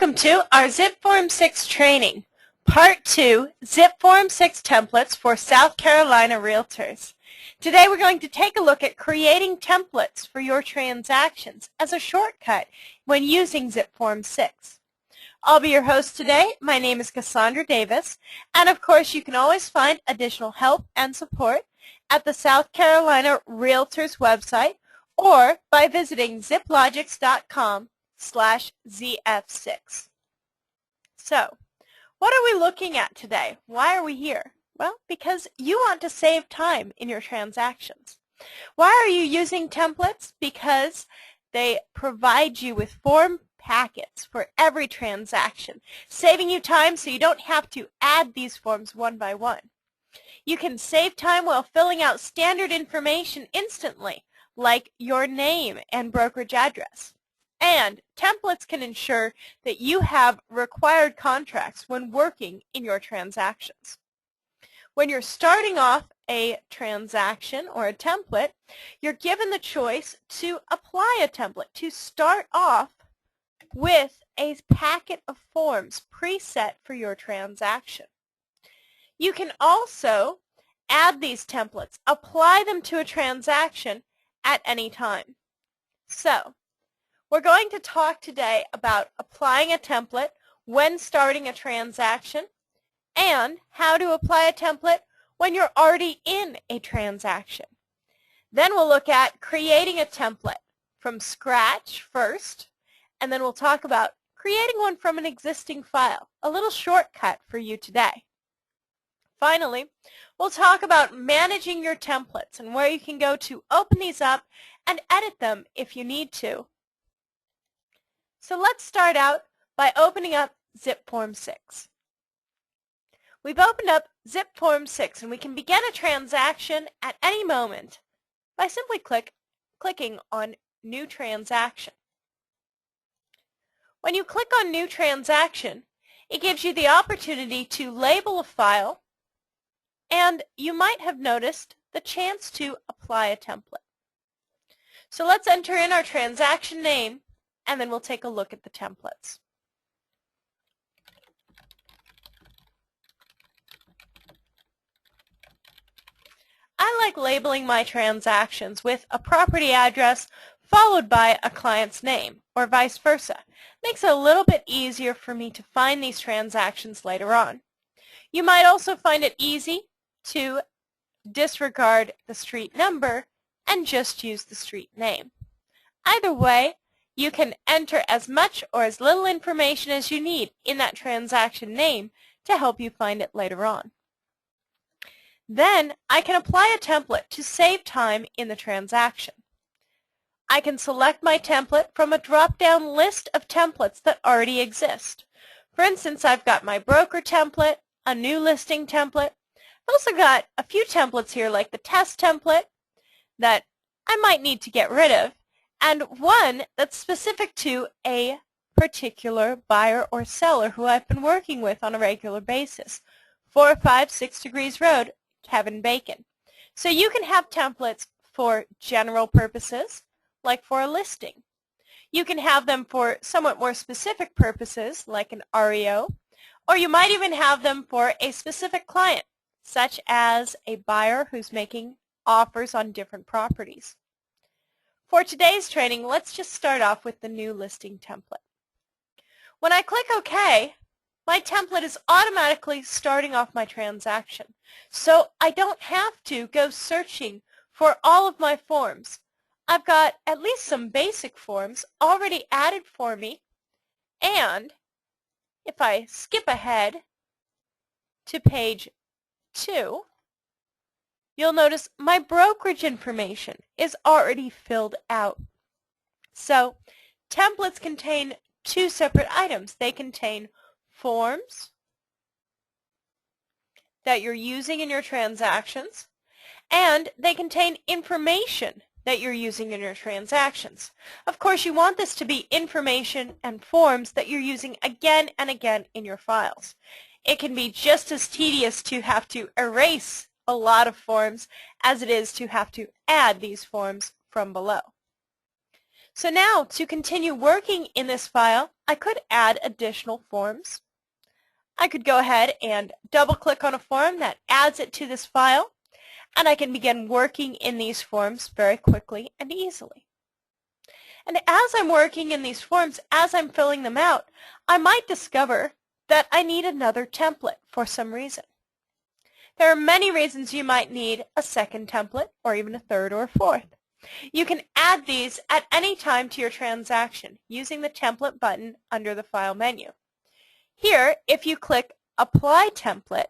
Welcome to our Zip Form 6 training, Part 2, Zip Form 6 templates for South Carolina Realtors. Today we're going to take a look at creating templates for your transactions as a shortcut when using Zip Form 6. I'll be your host today. My name is Cassandra Davis, and of course you can always find additional help and support at the South Carolina Realtors website or by visiting ZipLogix.com/ZF6. So, what are we looking at today? Why are we here? Well, because you want to save time in your transactions. Why are you using templates? Because they provide you with form packets for every transaction, saving you time so you don't have to add these forms one by one. You can save time while filling out standard information instantly, like your name and brokerage address. And templates can ensure that you have required contracts when working in your transactions. When you're starting off a transaction or a template, you're given the choice to apply a template, to start off with a packet of forms preset for your transaction. You can also add these templates, apply them to a transaction at any time. So, we're going to talk today about applying a template when starting a transaction and how to apply a template when you're already in a transaction. Then we'll look at creating a template from scratch first, and then we'll talk about creating one from an existing file, a little shortcut for you today. Finally, we'll talk about managing your templates and where you can go to open these up and edit them if you need to. So let's start out by opening up Zip Form 6. We've opened up Zip Form 6 and we can begin a transaction at any moment by simply clicking on New Transaction. When you click on New Transaction, it gives you the opportunity to label a file, and you might have noticed the chance to apply a template. So let's enter in our transaction name, and then we'll take a look at the templates. I like labeling my transactions with a property address followed by a client's name, or vice versa. Makes it a little bit easier for me to find these transactions later on. You might also find it easy to disregard the street number and just use the street name. Either way, you can enter as much or as little information as you need in that transaction name to help you find it later on. Then I can apply a template to save time in the transaction. I can select my template from a drop-down list of templates that already exist. For instance, I've got my broker template, a new listing template. I've also got a few templates here like the test template that I might need to get rid of, and one that's specific to a particular buyer or seller who I've been working with on a regular basis. 456 Degrees Road, Kevin Bacon. So you can have templates for general purposes, like for a listing. You can have them for somewhat more specific purposes, like an REO, or you might even have them for a specific client, such as a buyer who's making offers on different properties. For today's training, let's just start off with the new listing template. When I click OK, my template is automatically starting off my transaction, so I don't have to go searching for all of my forms. I've got at least some basic forms already added for me, and if I skip ahead to page 2, you'll notice my brokerage information is already filled out. So templates contain two separate items. They contain forms that you're using in your transactions, and they contain information that you're using in your transactions. Of course, you want this to be information and forms that you're using again and again in your files. It can be just as tedious to have to erase a lot of forms as it is to have to add these forms from below. So now, to continue working in this file, I could add additional forms. I could go ahead and double-click on a form that adds it to this file, and I can begin working in these forms very quickly and easily. And as I'm working in these forms, as I'm filling them out, I might discover that I need another template for some reason. There are many reasons you might need a second template, or even a third or a fourth. You can add these at any time to your transaction using the template button under the File menu. Here, if you click Apply Template,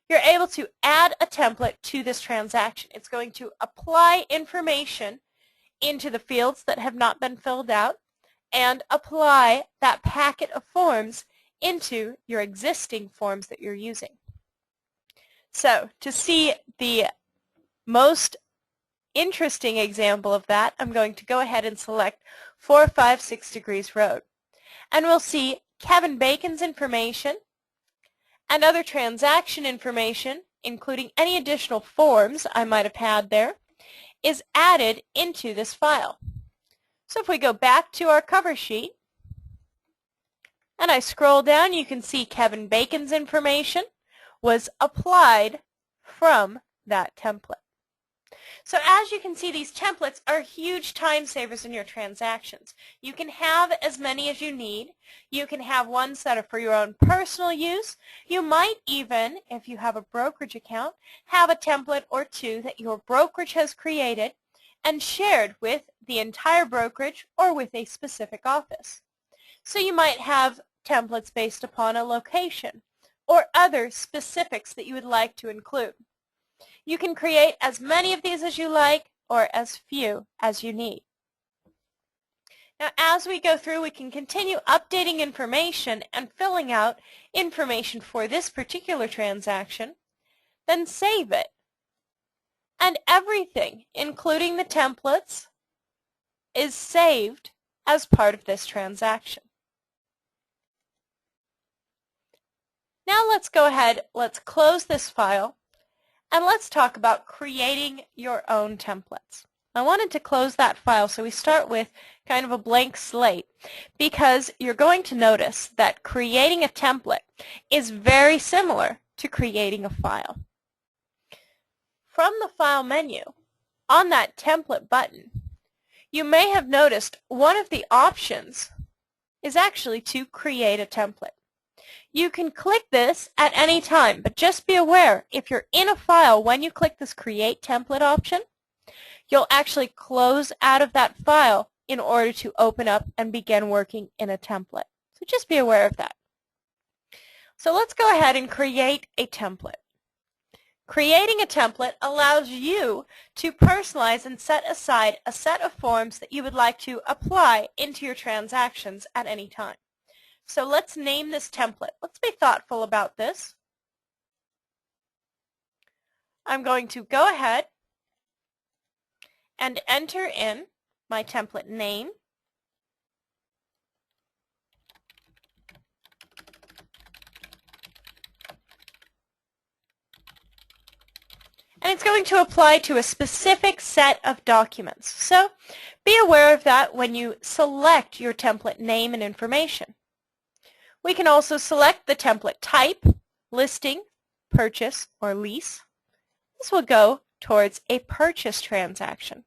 you're able to add a template to this transaction. It's going to apply information into the fields that have not been filled out and apply that packet of forms into your existing forms that you're using. So, to see the most interesting example of that, I'm going to go ahead and select 456 Degrees Road. And we'll see Kevin Bacon's information and other transaction information, including any additional forms I might have had there, is added into this file. So if we go back to our cover sheet, and I scroll down, you can see Kevin Bacon's information was applied from that template. So as you can see, these templates are huge time savers in your transactions. You can have as many as you need. You can have ones that are for your own personal use. You might even, if you have a brokerage account, have a template or two that your brokerage has created and shared with the entire brokerage or with a specific office. So you might have templates based upon a location or other specifics that you would like to include. You can create as many of these as you like or as few as you need. Now, as we go through, we can continue updating information and filling out information for this particular transaction, then save it. And everything, including the templates, is saved as part of this transaction. Now let's go ahead, let's close this file, and let's talk about creating your own templates. I wanted to close that file, so we start with kind of a blank slate, because you're going to notice that creating a template is very similar to creating a file. From the File menu, on that Template button, you may have noticed one of the options is actually to create a template. You can click this at any time, but just be aware, if you're in a file, when you click this Create Template option, you'll actually close out of that file in order to open up and begin working in a template. So just be aware of that. So let's go ahead and create a template. Creating a template allows you to personalize and set aside a set of forms that you would like to apply into your transactions at any time. So let's name this template. Let's be thoughtful about this. I'm going to go ahead and enter in my template name. And it's going to apply to a specific set of documents. So be aware of that when you select your template name and information. We can also select the template type, listing, purchase, or lease. This will go towards a purchase transaction.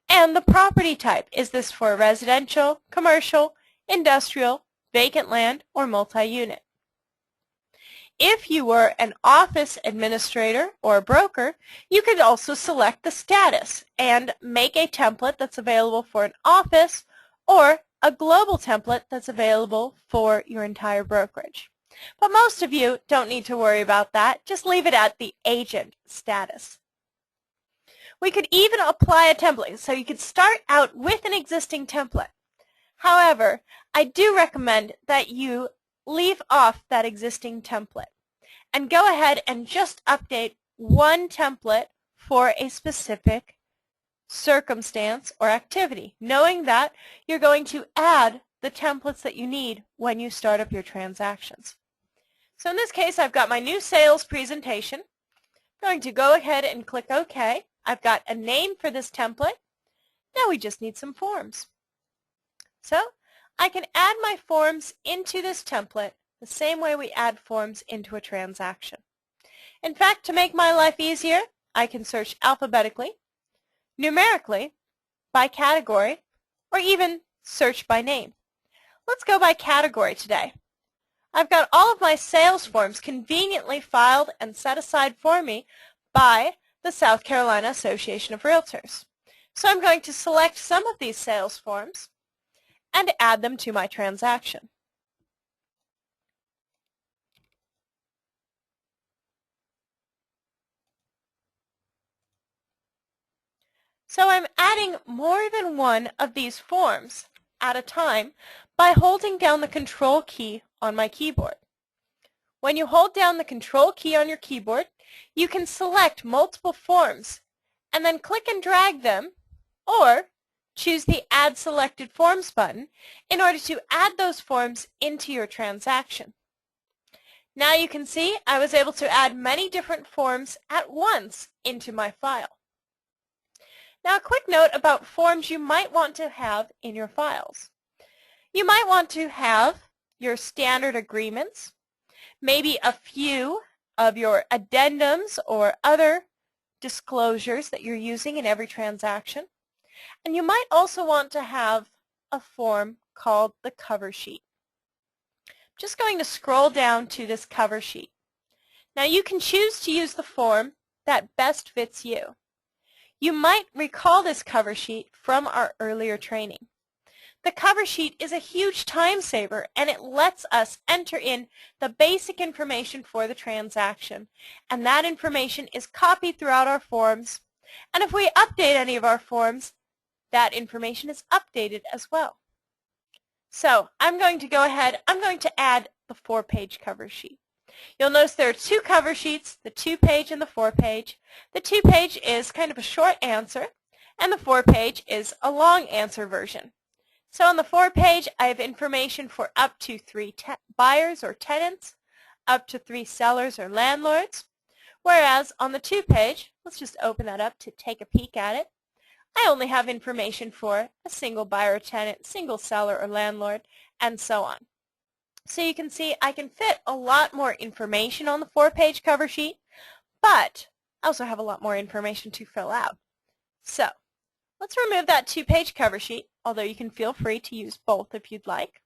And the property type, is this for residential, commercial, industrial, vacant land, or multi-unit? If you were an office administrator or a broker, you could also select the status and make a template that's available for an office or a global template that's available for your entire brokerage. But most of you don't need to worry about that. Just leave it at the agent status. We could even apply a template, so you could start out with an existing template. However, I do recommend that you leave off that existing template and go ahead and just update one template for a specific circumstance or activity, knowing that you're going to add the templates that you need when you start up your transactions. So in this case, I've got my new sales presentation. I'm going to go ahead and click OK. I've got a name for this template. Now we just need some forms. So I can add my forms into this template the same way we add forms into a transaction. In fact, to make my life easier, I can search alphabetically, numerically, by category, or even search by name. Let's go by category today. I've got all of my sales forms conveniently filed and set aside for me by the South Carolina Association of Realtors. So I'm going to select some of these sales forms and add them to my transaction. So I'm adding more than one of these forms at a time by holding down the Control key on my keyboard. When you hold down the Control key on your keyboard, you can select multiple forms and then click and drag them, or choose the Add Selected Forms button in order to add those forms into your transaction. Now you can see I was able to add many different forms at once into my file. Now a quick note about forms you might want to have in your files. You might want to have your standard agreements, maybe a few of your addendums or other disclosures that you're using in every transaction. And you might also want to have a form called the cover sheet. I'm just going to scroll down to this cover sheet. Now you can choose to use the form that best fits you. You might recall this cover sheet from our earlier training. The cover sheet is a huge time saver, and it lets us enter in the basic information for the transaction. And that information is copied throughout our forms. And if we update any of our forms, that information is updated as well. So I'm going to go ahead, I'm going to add the 4-page cover sheet. You'll notice there are two cover sheets, the 2-page and the 4-page. The 2-page is kind of a short answer, and the 4-page is a long answer version. So on the 4-page, I have information for up to 3 buyers or tenants, up to 3 sellers or landlords, whereas on the 2-page, let's just open that up to take a peek at it, I only have information for a single buyer or tenant, single seller or landlord, and so on. So you can see I can fit a lot more information on the 4-page cover sheet, but I also have a lot more information to fill out. So let's remove that 2-page cover sheet, although you can feel free to use both if you'd like.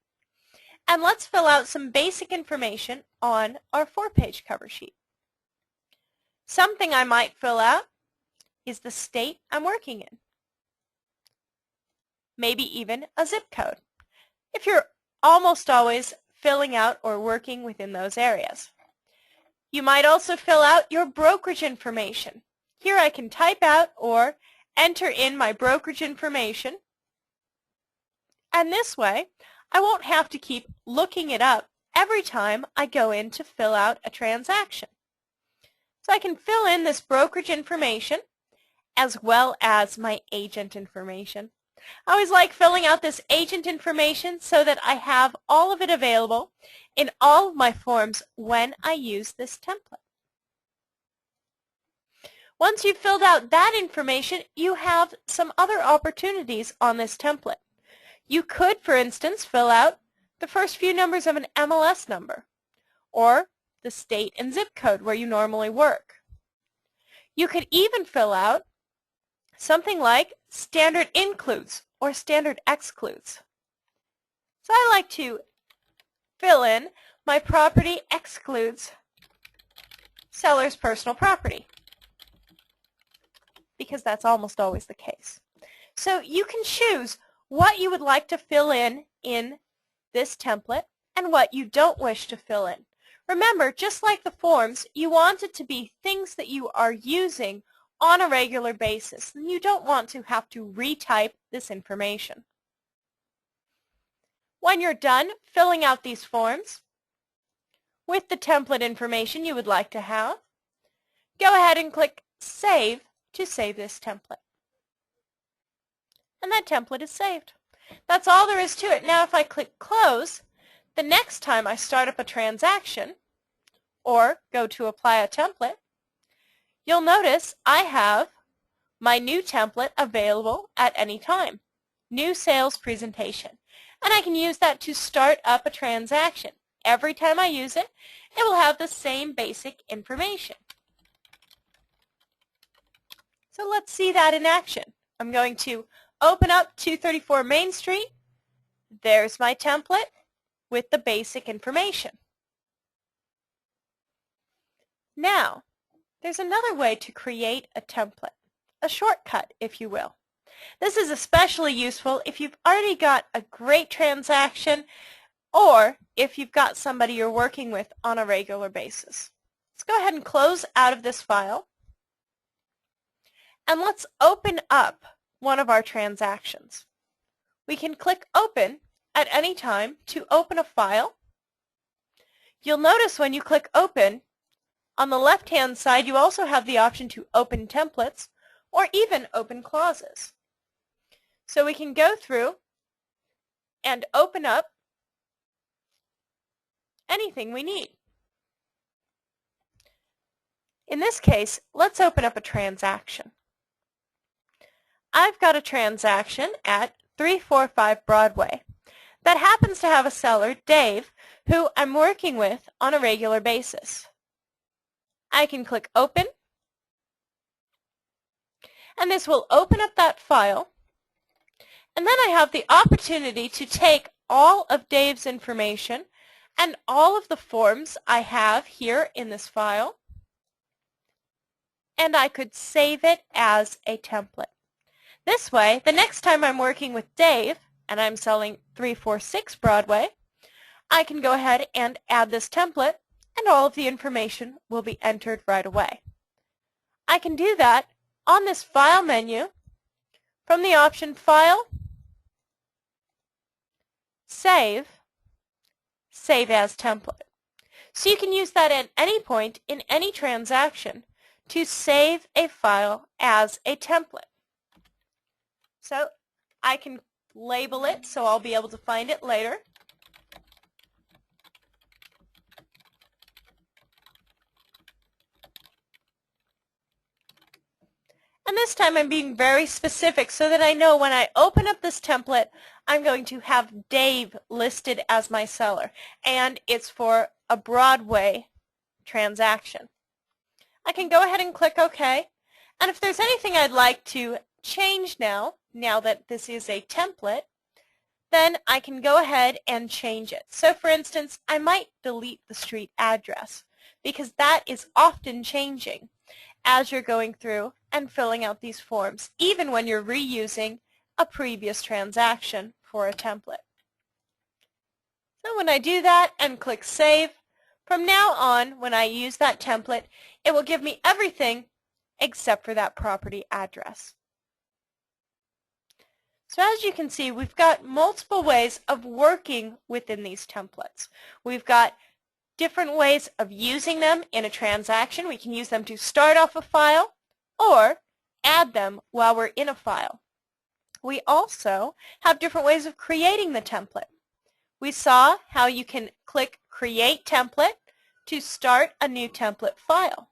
And let's fill out some basic information on our 4-page cover sheet. Something I might fill out is the state I'm working in. Maybe even a zip code, if you're almost always filling out or working within those areas. You might also fill out your brokerage information. Here I can type out or enter in my brokerage information, and this way I won't have to keep looking it up every time I go in to fill out a transaction. So I can fill in this brokerage information as well as my agent information. I always like filling out this agent information so that I have all of it available in all of my forms when I use this template. Once you've filled out that information, you have some other opportunities on this template. You could, for instance, fill out the first few numbers of an MLS number, or the state and zip code where you normally work. You could even fill out something like standard includes or standard excludes. So I like to fill in my property excludes seller's personal property, because that's almost always the case. So you can choose what you would like to fill in this template and what you don't wish to fill in. Remember, just like the forms, you want it to be things that you are using on a regular basis, and you don't want to have to retype this information. When you're done filling out these forms with the template information you would like to have, go ahead and click Save to save this template. And that template is saved. That's all there is to it. Now if I click Close, the next time I start up a transaction or go to apply a template, you'll notice I have my new template available at any time. New sales presentation. and I can use that to start up a transaction. Every time I use it, it will have the same basic information. So let's see that in action. I'm going to open up 234 Main Street. There's my template with the basic information. Now, there's another way to create a template, a shortcut, if you will. This is especially useful if you've already got a great transaction or if you've got somebody you're working with on a regular basis. Let's go ahead and close out of this file. And let's open up one of our transactions. We can click Open at any time to open a file. You'll notice when you click Open, on the left-hand side you also have the option to open templates or even open clauses. So we can go through and open up anything we need. In this case, let's open up a transaction. I've got a transaction at 345 Broadway that happens to have a seller, Dave, who I'm working with on a regular basis. I can click Open, and this will open up that file, and then I have the opportunity to take all of Dave's information and all of the forms I have here in this file, and I could save it as a template. This way, the next time I'm working with Dave and I'm selling 346 Broadway, I can go ahead and add this template and all of the information will be entered right away. I can do that on this File menu from the option File, Save, Save as Template. So you can use that at any point in any transaction to save a file as a template. So I can label it so I'll be able to find it later. And this time I'm being very specific so that I know when I open up this template, I'm going to have Dave listed as my seller, and it's for a Broadway transaction. I can go ahead and click OK, and if there's anything I'd like to change now that this is a template, then I can go ahead and change it. So for instance, I might delete the street address because that is often changing as you're going through and filling out these forms, even when you're reusing a previous transaction for a template. So when I do that and click Save, from now on, when I use that template, it will give me everything except for that property address. So as you can see, we've got multiple ways of working within these templates. We've got different ways of using them in a transaction. We can use them to start off a file or add them while we're in a file. We also have different ways of creating the template. We saw how you can click Create Template to start a new template file,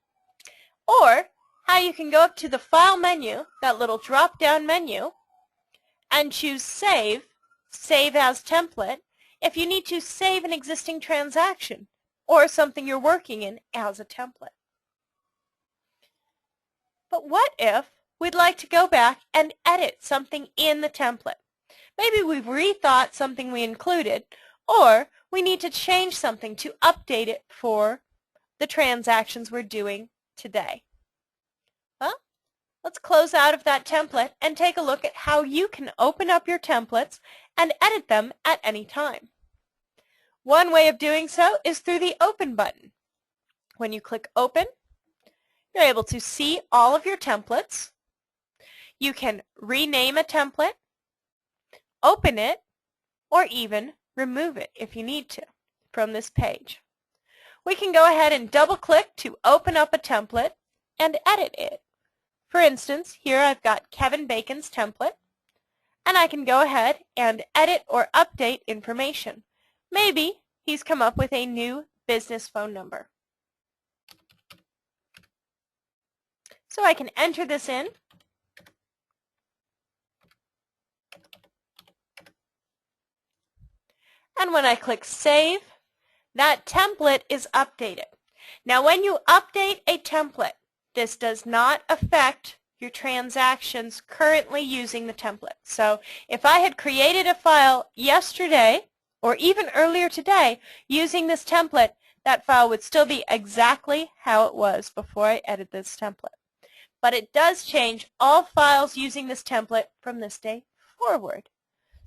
or how you can go up to the File menu, that little drop-down menu, and choose Save, Save as Template, if you need to save an existing transaction or something you're working in as a template. But what if we'd like to go back and edit something in the template? Maybe we've rethought something we included, or we need to change something to update it for the transactions we're doing today. Well, let's close out of that template and take a look at how you can open up your templates and edit them at any time. One way of doing so is through the Open button. When you click Open, you're able to see all of your templates. You can rename a template, open it, or even remove it if you need to from this page. We can go ahead and double-click to open up a template and edit it. For instance, here I've got Kevin Bacon's template, and I can go ahead and edit or update information. Maybe he's come up with a new business phone number. So I can enter this in. And when I click Save, that template is updated. Now when you update a template, this does not affect your transactions currently using the template. So if I had created a file yesterday or even earlier today using this template, that file would still be exactly how it was before I edited this template. But it does change all files using this template from this day forward.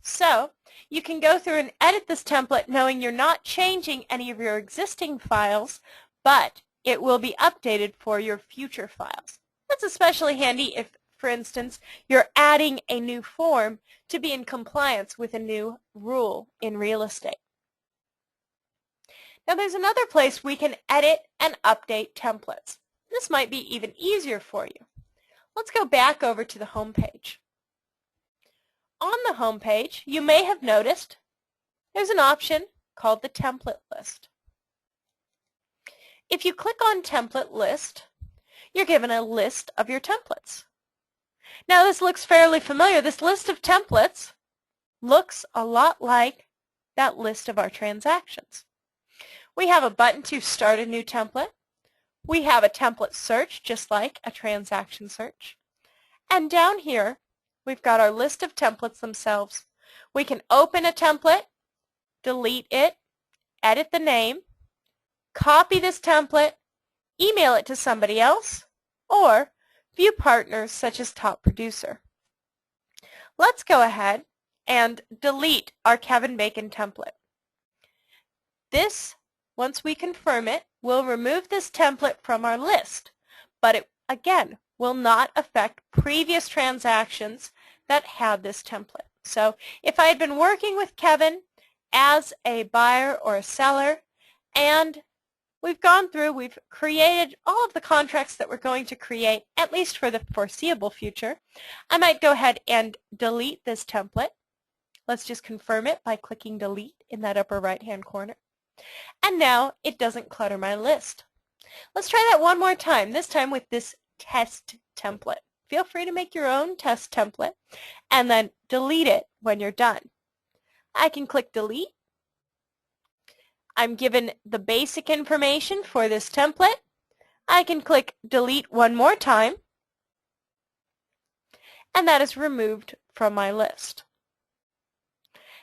So you can go through and edit this template knowing you're not changing any of your existing files, but it will be updated for your future files. That's especially handy if, for instance, you're adding a new form to be in compliance with a new rule in real estate. Now there's another place we can edit and update templates. This might be even easier for you. Let's go back over to the home page. On the home page, you may have noticed there's an option called the template list. If you click on template list, you're given a list of your templates. Now this looks fairly familiar. This list of templates looks a lot like that list of our transactions. We have a button to start a new template. We have a template search, just like a transaction search. And down here, we've got our list of templates themselves. We can open a template, delete it, edit the name, copy this template, email it to somebody else, or view partners such as Top Producer. Let's go ahead and delete our Kevin Bacon template. This, once we confirm it, will remove this template from our list, but it, again, will not affect previous transactions that had this template. So if I had been working with Kevin as a buyer or a seller, and we've gone through, we've created all of the contracts that we're going to create, at least for the foreseeable future, I might go ahead and delete this template. Let's just confirm it by clicking delete in that upper right-hand corner. And now it doesn't clutter my list. Let's try that one more time, this time with this test template. Feel free to make your own test template and then delete it when you're done. I can click delete. I'm given the basic information for this template. I can click delete one more time, and that is removed from my list.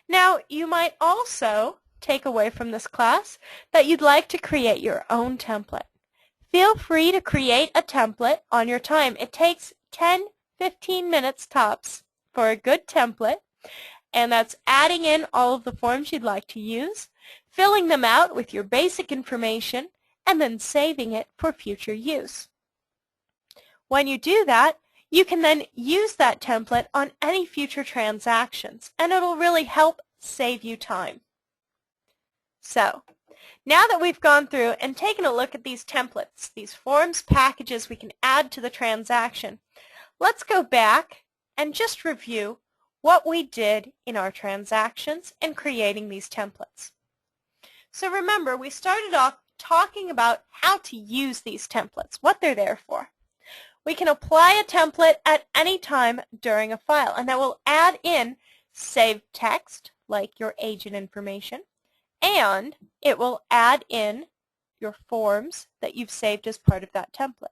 Now you might also take away from this class that you'd like to create your own template. Feel free to create a template on your time. It takes 10-15 minutes tops for a good template, and that's adding in all of the forms you'd like to use, filling them out with your basic information, and then saving it for future use. When you do that, you can then use that template on any future transactions, and it'll really help save you time. So, now that we've gone through and taken a look at these templates, these forms packages we can add to the transaction, let's go back and just review what we did in our transactions in creating these templates. So remember, we started off talking about how to use these templates, what they're there for. We can apply a template at any time during a file, and that will add in saved text, like your agent information, and it will add in your forms that you've saved as part of that template.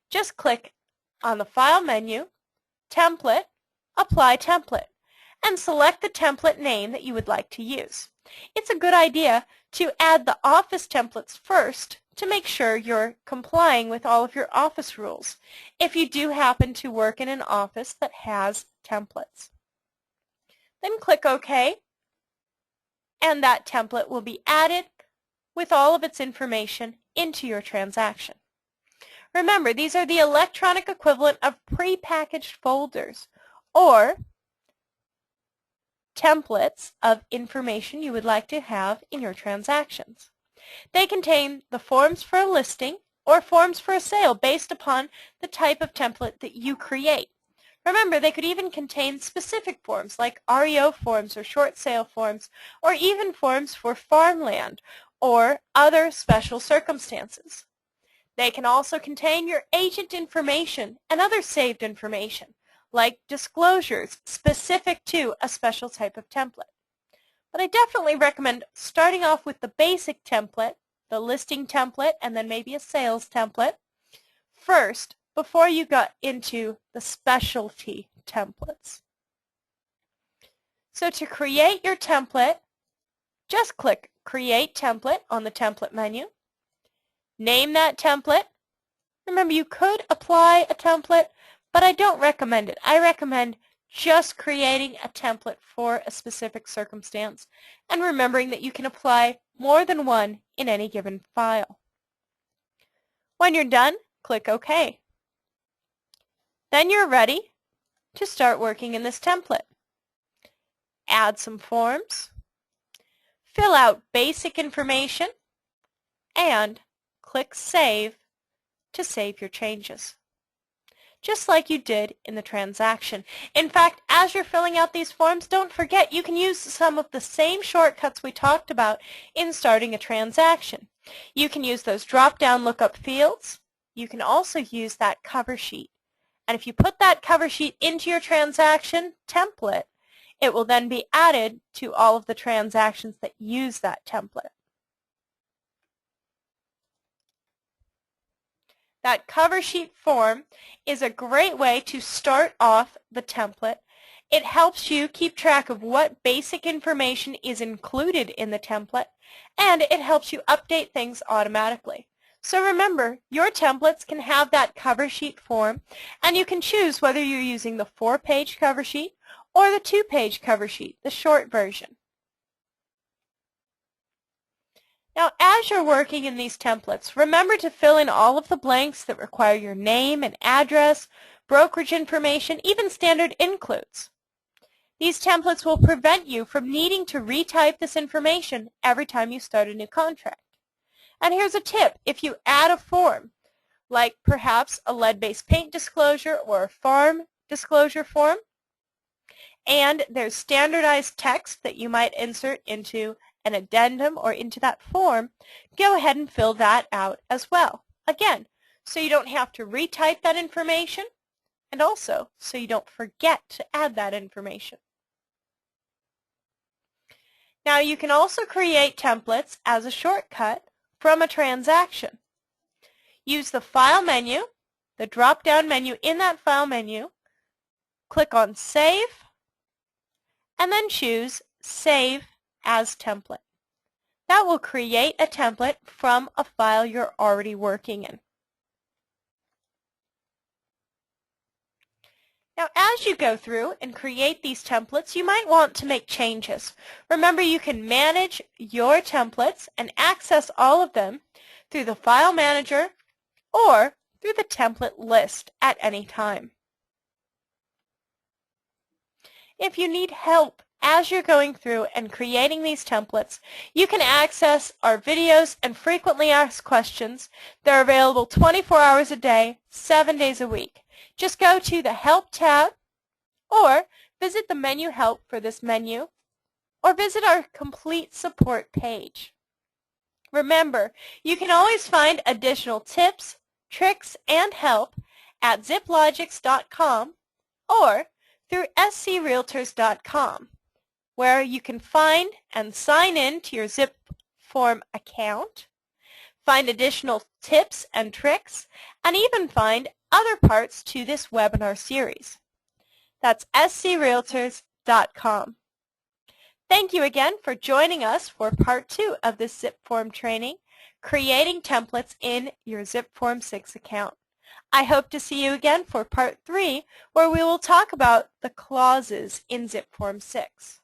Just click on the File menu, Template, Apply Template, and select the template name that you would like to use. It's a good idea to add the office templates first to make sure you're complying with all of your office rules if you do happen to work in an office that has templates. Then click OK, and that template will be added with all of its information into your transaction. Remember, these are the electronic equivalent of prepackaged folders or templates of information you would like to have in your transactions. They contain the forms for a listing or forms for a sale based upon the type of template that you create. Remember, they could even contain specific forms like REO forms or short sale forms, or even forms for farmland or other special circumstances. They can also contain your agent information and other saved information, like disclosures specific to a special type of template. But I definitely recommend starting off with the basic template, the listing template, and then maybe a sales template first before you got into the specialty templates. So to create your template, just click Create Template on the template menu. Name that template. Remember, you could apply a template, but I don't recommend it. I recommend just creating a template for a specific circumstance and remembering that you can apply more than one in any given file. When you're done, click OK. Then you're ready to start working in this template. Add some forms, fill out basic information, and click Save to save your changes, just like you did in the transaction. In fact, as you're filling out these forms, don't forget you can use some of the same shortcuts we talked about in starting a transaction. You can use those drop-down lookup fields. You can also use that cover sheet. And if you put that cover sheet into your transaction template, it will then be added to all of the transactions that use that template. That cover sheet form is a great way to start off the template. It helps you keep track of what basic information is included in the template, and it helps you update things automatically. So remember, your templates can have that cover sheet form, and you can choose whether you're using the 4-page cover sheet or the 2-page cover sheet, the short version. Now, as you're working in these templates, remember to fill in all of the blanks that require your name and address, brokerage information, even standard includes. These templates will prevent you from needing to retype this information every time you start a new contract. And here's a tip. If you add a form, like perhaps a lead-based paint disclosure or a farm disclosure form, and there's standardized text that you might insert into an addendum or into that form, go ahead and fill that out as well. Again, so you don't have to retype that information, and also so you don't forget to add that information. Now you can also create templates as a shortcut from a transaction. Use the File menu, the drop-down menu in that File menu, click on Save, and then choose Save as Template. That will create a template from a file you're already working in. Now, as you go through and create these templates, you might want to make changes. Remember, you can manage your templates and access all of them through the File Manager or through the template list at any time. If you need help as you're going through and creating these templates, you can access our videos and frequently asked questions. They're available 24 hours a day, 7 days a week. Just go to the Help tab or visit the menu Help for this menu or visit our complete support page. Remember, you can always find additional tips, tricks, and help at ZipLogix.com or through screaltors.com, where you can find and sign in to your ZipForm account, find additional tips and tricks, and even find other parts to this webinar series. That's screaltors.com. Thank you again for joining us for Part 2 of this ZipForm training, Creating Templates in your ZipForm 6 account. I hope to see you again for Part 3, where we will talk about the clauses in ZipForm 6.